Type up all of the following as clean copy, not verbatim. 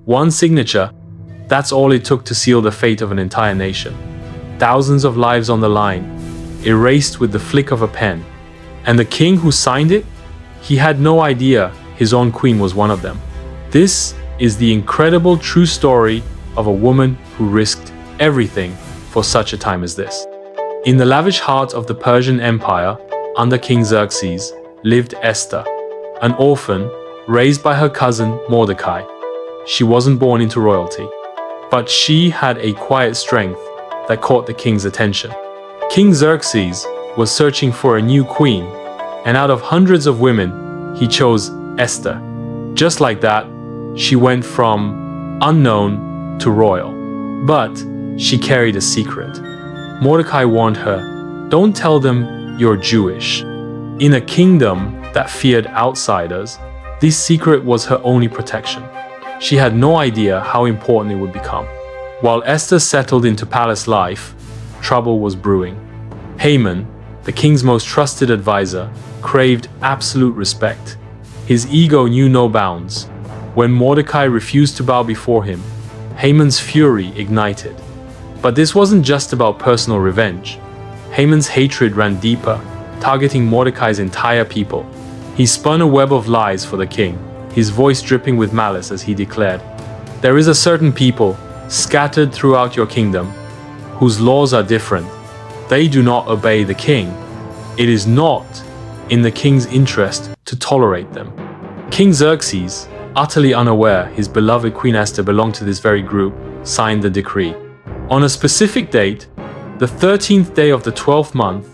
One signature, that's all it took to seal the fate of an entire nation. Thousands of lives on the line, erased with the flick of a pen. And the king who signed it? He had no idea his own queen was one of them. This is the incredible true story of a woman who risked everything for such a time as this. In the lavish heart of the Persian Empire, under King Xerxes, lived Esther, an orphan raised by her cousin Mordecai. She wasn't born into royalty, but she had a quiet strength that caught the king's attention. King Xerxes was searching for a new queen, and out of hundreds of women, he chose Esther. Just like that, she went from unknown to royal. But she carried a secret. Mordecai warned her, "Don't tell them you're Jewish." In a kingdom that feared outsiders, this secret was her only protection. She had no idea how important it would become. While Esther settled into palace life, trouble was brewing. Haman, the king's most trusted advisor, craved absolute respect. His ego knew no bounds. When Mordecai refused to bow before him, Haman's fury ignited. But this wasn't just about personal revenge. Haman's hatred ran deeper, targeting Mordecai's entire people. He spun a web of lies for the king, his voice dripping with malice as he declared, "There is a certain people, scattered throughout your kingdom, whose laws are different. They do not obey the king. It is not in the king's interest to tolerate them." King Xerxes, utterly unaware his beloved Queen Esther belonged to this very group, signed the decree. On a specific date, the 13th day of the 12th month,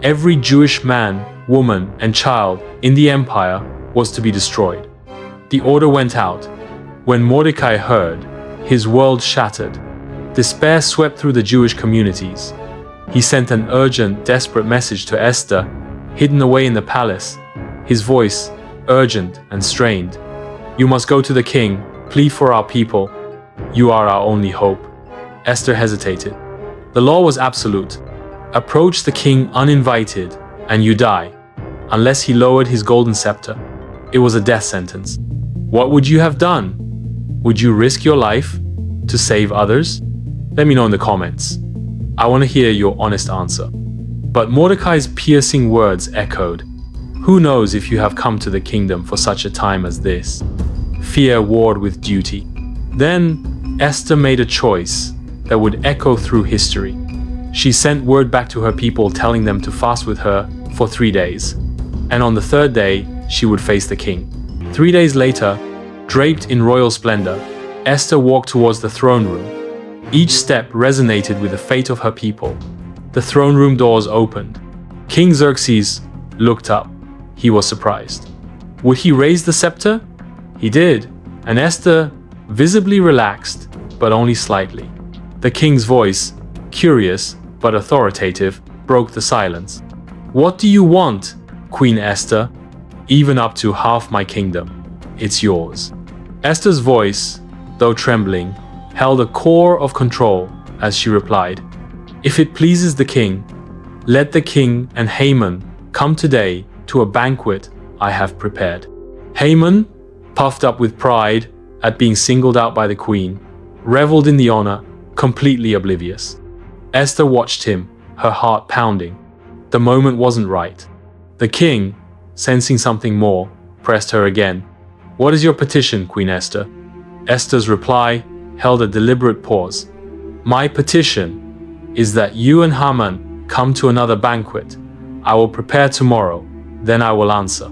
every Jewish man, woman, and child in the empire was to be destroyed. The order went out. When Mordecai heard, his world shattered. Despair swept through the Jewish communities. He sent an urgent, desperate message to Esther, hidden away in the palace, his voice urgent and strained. "You must go to the king, plead for our people. You are our only hope." Esther hesitated. The law was absolute. Approach the king uninvited, and you die, unless he lowered his golden scepter. It was a death sentence. What would you have done? Would you risk your life to save others? Let me know in the comments. I want to hear your honest answer. But Mordecai's piercing words echoed. Who knows if you have come to the kingdom for such a time as this? Fear warred with duty. Then Esther made a choice that would echo through history. She sent word back to her people telling them to fast with her for 3 days. And on the third day, she would face the king. 3 days later, draped in royal splendor, Esther walked towards the throne room. Each step resonated with the fate of her people. The throne room doors opened. King Xerxes looked up. He was surprised. Would he raise the scepter? He did, and Esther visibly relaxed, but only slightly. The king's voice, curious but authoritative, broke the silence. "What do you want, Queen Esther?" "Even up to half my kingdom. It's yours." Esther's voice, though trembling, held a core of control as she replied, "If it pleases the king, let the king and Haman come today to a banquet I have prepared." Haman, puffed up with pride at being singled out by the queen, reveled in the honor, completely oblivious. Esther watched him, her heart pounding. The moment wasn't right. The king, sensing something more, pressed her again. "What is your petition, Queen Esther?" Esther's reply held a deliberate pause. "My petition is that you and Haman come to another banquet. I will prepare tomorrow, then I will answer."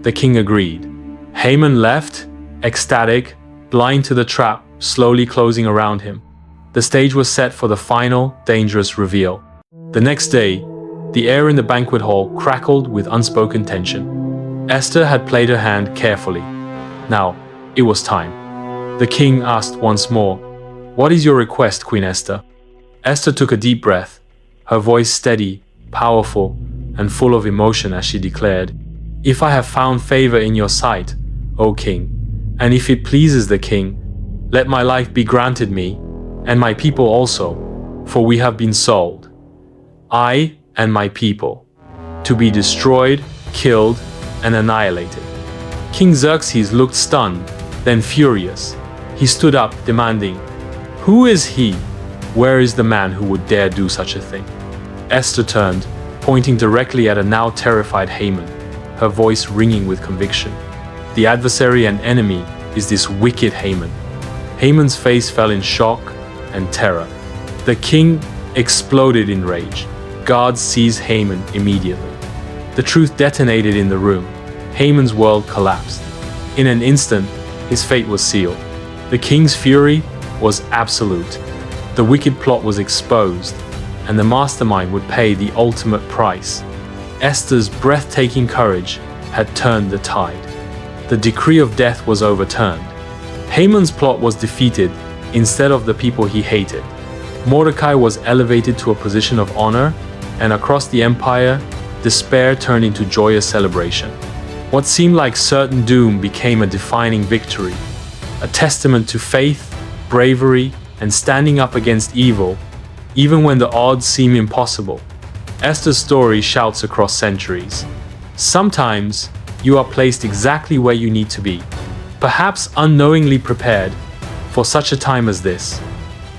The king agreed. Haman left, ecstatic, blind to the trap slowly closing around him. The stage was set for the final, dangerous reveal. The next day, the air in the banquet hall crackled with unspoken tension. Esther had played her hand carefully. Now, it was time. The king asked once more, "What is your request, Queen Esther?" Esther took a deep breath, her voice steady, powerful, and full of emotion as she declared, "If I have found favor in your sight, O king, and if it pleases the king, let my life be granted me, and my people also, for we have been sold, I and my people, to be destroyed, killed, and annihilated." King Xerxes looked stunned, then furious. He stood up, demanding, "Who is he? Where is the man who would dare do such a thing?" Esther turned, pointing directly at a now terrified Haman, her voice ringing with conviction. "The adversary and enemy is this wicked Haman." Haman's face fell in shock and terror. The king exploded in rage. Guards seized Haman immediately. The truth detonated in the room. Haman's world collapsed. In an instant, his fate was sealed. The king's fury was absolute. The wicked plot was exposed, and the mastermind would pay the ultimate price. Esther's breathtaking courage had turned the tide. The decree of death was overturned. Haman's plot was defeated instead of the people he hated. Mordecai was elevated to a position of honor, and across the empire, despair turned into joyous celebration. What seemed like certain doom became a defining victory, a testament to faith, bravery, and standing up against evil, even when the odds seem impossible. Esther's story shouts across centuries. Sometimes you are placed exactly where you need to be, perhaps unknowingly prepared for such a time as this.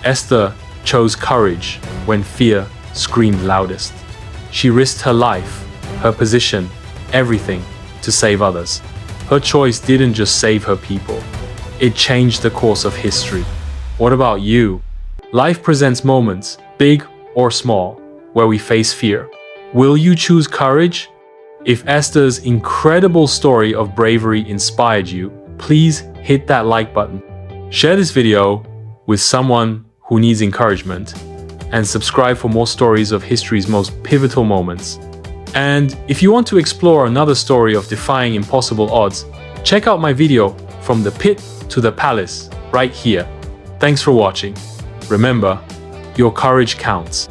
Esther chose courage when fear screamed loudest. She risked her life, her position, everything to save others. Her choice didn't just save her people, it changed the course of history. What about you? Life presents moments, big or small, where we face fear. Will you choose courage? If Esther's incredible story of bravery inspired you, please hit that like button. Share this video with someone who needs encouragement, and subscribe for more stories of history's most pivotal moments. And if you want to explore another story of defying impossible odds, check out my video From the Pit to the Palace right here. Thanks for watching. Remember, your courage counts.